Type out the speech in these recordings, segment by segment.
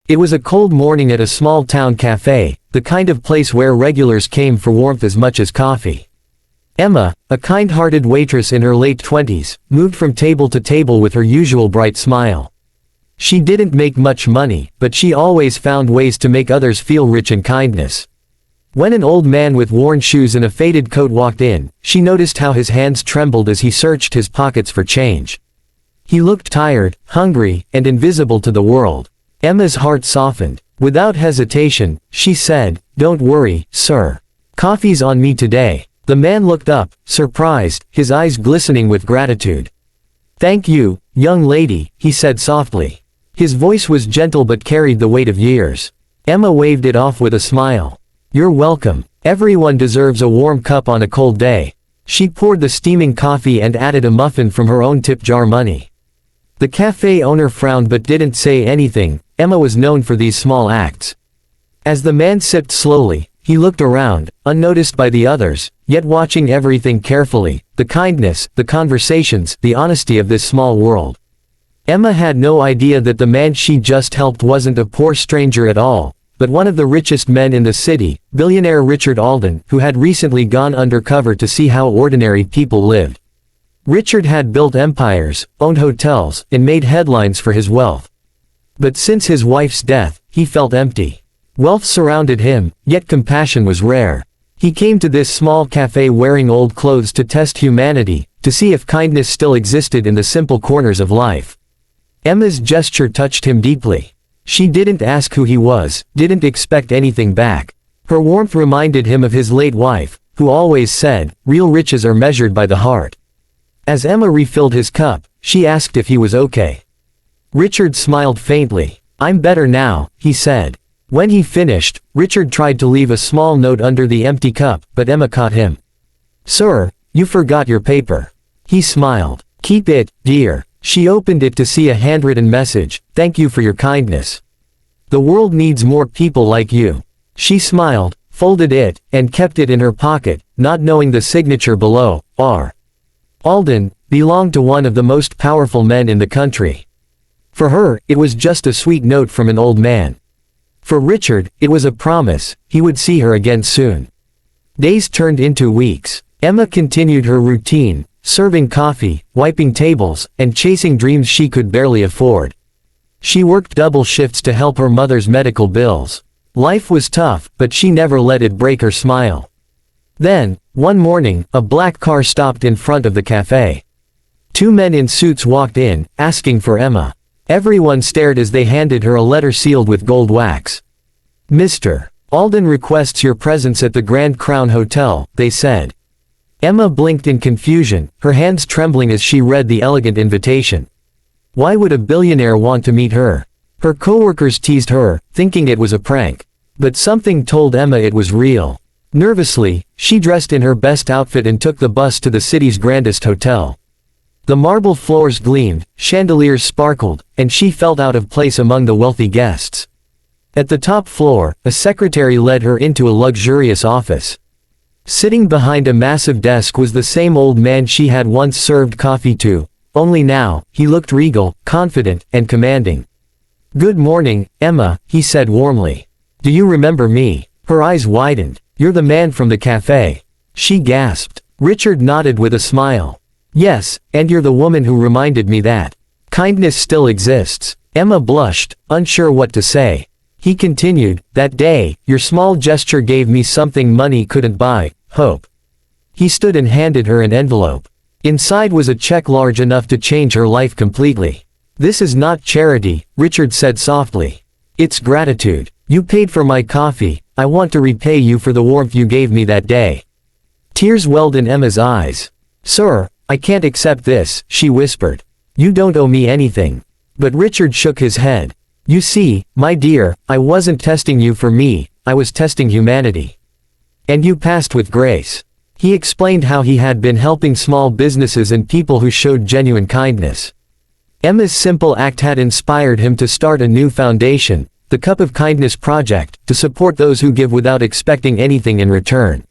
It was a cold morning at a small town cafe, the kind of place where regulars came for warmth as much as coffee. Emma, a kind-hearted waitress in her late 20s, moved from table to table with her usual bright smile. She didn't make much money, but she always found ways to make others feel rich in kindness. When an old man with worn shoes and a faded coat walked in, she noticed how his hands trembled as he searched his pockets for change. He looked tired, hungry, and invisible to the world. Emma's heart softened. Without hesitation, she said, "Don't worry, sir. Coffee's on me today." The man looked up, surprised, his eyes glistening with gratitude. "Thank you, young lady," he said softly. His voice was gentle but carried the weight of years. Emma waved it off with a smile. "You're welcome. Everyone deserves a warm cup on a cold day." She poured the steaming coffee and added a muffin from her own tip jar money. The cafe owner frowned but didn't say anything. Emma was known for these small acts. As the man sipped slowly, he looked around, unnoticed by the others, yet watching everything carefully, the kindness, the conversations, the honesty of this small world. Emma had no idea that the man she just helped wasn't a poor stranger at all, but one of the richest men in the city, billionaire Richard Alden, who had recently gone undercover to see how ordinary people lived. Richard had built empires, owned hotels, and made headlines for his wealth. But since his wife's death, he felt empty. Wealth surrounded him, yet compassion was rare. He came to this small cafe wearing old clothes to test humanity, to see if kindness still existed in the simple corners of life. Emma's gesture touched him deeply. She didn't ask who he was, didn't expect anything back. Her warmth reminded him of his late wife, who always said, "Real riches are measured by the heart." As Emma refilled his cup, she asked if he was okay. Richard smiled faintly. "I'm better now," he said. When he finished, Richard tried to leave a small note under the empty cup, but Emma caught him. "Sir, you forgot your paper." He smiled. "Keep it, dear." She opened it to see a handwritten message, "Thank you for your kindness. The world needs more people like you." She smiled, folded it, and kept it in her pocket, not knowing the signature below, R. Alden, belonged to one of the most powerful men in the country. For her, it was just a sweet note from an old man. For Richard, it was a promise, he would see her again soon. Days turned into weeks. Emma continued her routine, serving coffee, wiping tables, and chasing dreams she could barely afford. She worked double shifts to help her mother's medical bills. Life was tough, but she never let it break her smile. Then, one morning, a black car stopped in front of the cafe. Two men in suits walked in, asking for Emma. Everyone stared as they handed her a letter sealed with gold wax. "Mr. Alden requests your presence at the Grand Crown Hotel," they said. Emma blinked in confusion, her hands trembling as she read the elegant invitation. Why would a billionaire want to meet her? Her coworkers teased her, thinking it was a prank. But something told Emma it was real. Nervously, she dressed in her best outfit and took the bus to the city's grandest hotel. The marble floors gleamed, chandeliers sparkled, and she felt out of place among the wealthy guests. At the top floor, a secretary led her into a luxurious office. Sitting behind a massive desk was the same old man she had once served coffee to, only now, he looked regal, confident, and commanding. "Good morning, Emma," he said warmly. "Do you remember me?" Her eyes widened. "You're the man from the cafe." She gasped. Richard nodded with a smile. "Yes, and you're the woman who reminded me that kindness still exists." Emma blushed, unsure what to say. He continued, "That day, your small gesture gave me something money couldn't buy, hope." He stood and handed her an envelope. Inside was a check large enough to change her life completely. "This is not charity," Richard said softly. "It's gratitude. You paid for my coffee, I want to repay you for the warmth you gave me that day." Tears welled in Emma's eyes. "Sir, I can't accept this," she whispered. "You don't owe me anything." But Richard shook his head. "You see, my dear, I wasn't testing you for me, I was testing humanity. And you passed with grace." He explained how he had been helping small businesses and people who showed genuine kindness. Emma's simple act had inspired him to start a new foundation, the Cup of Kindness Project, to support those who give without expecting anything in return.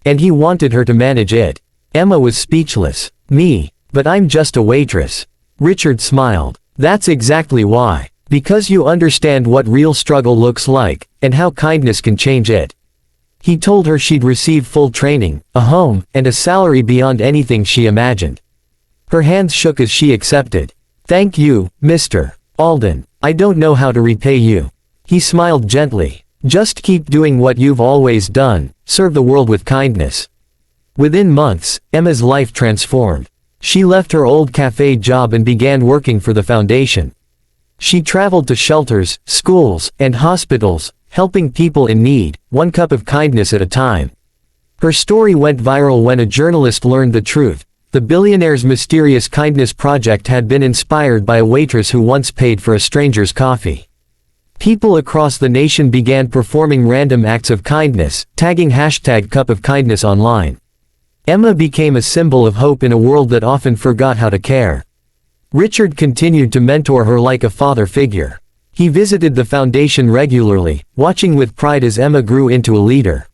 And he wanted her to manage it. Emma was speechless. "Me? But I'm just a waitress." Richard smiled. "That's exactly why. Because you understand what real struggle looks like, and how kindness can change it. He told her she'd receive full training, a home, and a salary beyond anything she imagined. Her hands shook as she accepted. "Thank you, Mr. Alden. I don't know how to repay you." He smiled gently. "Just keep doing what you've always done, serve the world with kindness." Within months, Emma's life transformed. She left her old cafe job and began working for the foundation. She traveled to shelters, schools, and hospitals, helping people in need, one cup of kindness at a time. Her story went viral when a journalist learned the truth. The billionaire's mysterious kindness project had been inspired by a waitress who once paid for a stranger's coffee. People across the nation began performing random acts of kindness, tagging #CupOfKindness online. Emma became a symbol of hope in a world that often forgot how to care. Richard continued to mentor her like a father figure. He visited the foundation regularly, watching with pride as Emma grew into a leader.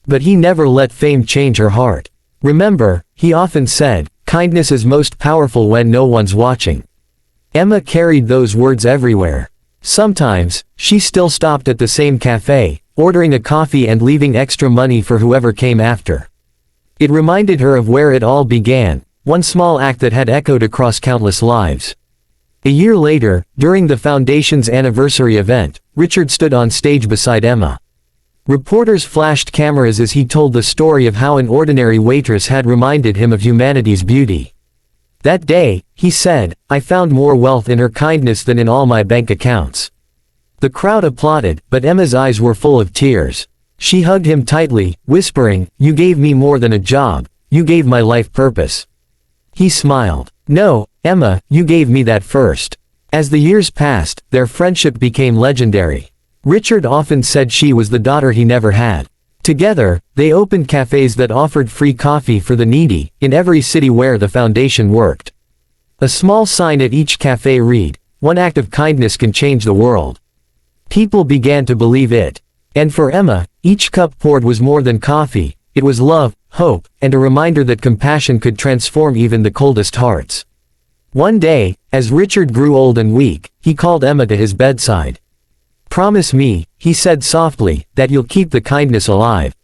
But he never let fame change her heart. "Remember," he often said, "kindness is most powerful when no one's watching." Emma carried those words everywhere. Sometimes, she still stopped at the same cafe, ordering a coffee and leaving extra money for whoever came after. It reminded her of where it all began, one small act that had echoed across countless lives. A year later, during the foundation's anniversary event, Richard stood on stage beside Emma. Reporters flashed cameras as he told the story of how an ordinary waitress had reminded him of humanity's beauty. That day, he said, "I found more wealth in her kindness than in all my bank accounts." The crowd applauded, but Emma's eyes were full of tears. She hugged him tightly, whispering, "You gave me more than a job, you gave my life purpose." He smiled. "No, Emma, you gave me that first." As the years passed, their friendship became legendary. Richard often said she was the daughter he never had. Together, they opened cafes that offered free coffee for the needy, in every city where the foundation worked. A small sign at each cafe read, "One act of kindness can change the world." People began to believe it. And for Emma, each cup poured was more than coffee, it was love, hope, and a reminder that compassion could transform even the coldest hearts. One day, as Richard grew old and weak, he called Emma to his bedside. "Promise me," he said softly, "that you'll keep the kindness alive."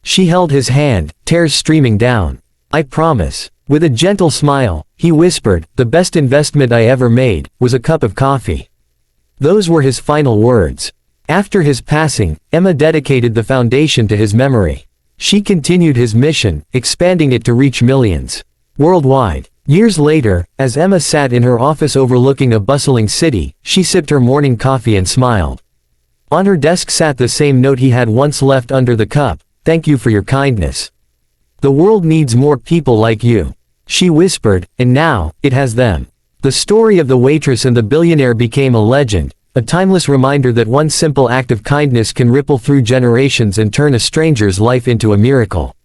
She held his hand, tears streaming down. "I promise." With a gentle smile, he whispered, "The best investment I ever made was a cup of coffee." Those were his final words. After his passing, Emma dedicated the foundation to his memory. She continued his mission, expanding it to reach millions worldwide. Years later, as Emma sat in her office overlooking a bustling city, she sipped her morning coffee and smiled. On her desk sat the same note he had once left under the cup, "Thank you for your kindness. The world needs more people like you." She whispered, "And now, it has them." The story of the waitress and the billionaire became a legend, a timeless reminder that one simple act of kindness can ripple through generations and turn a stranger's life into a miracle.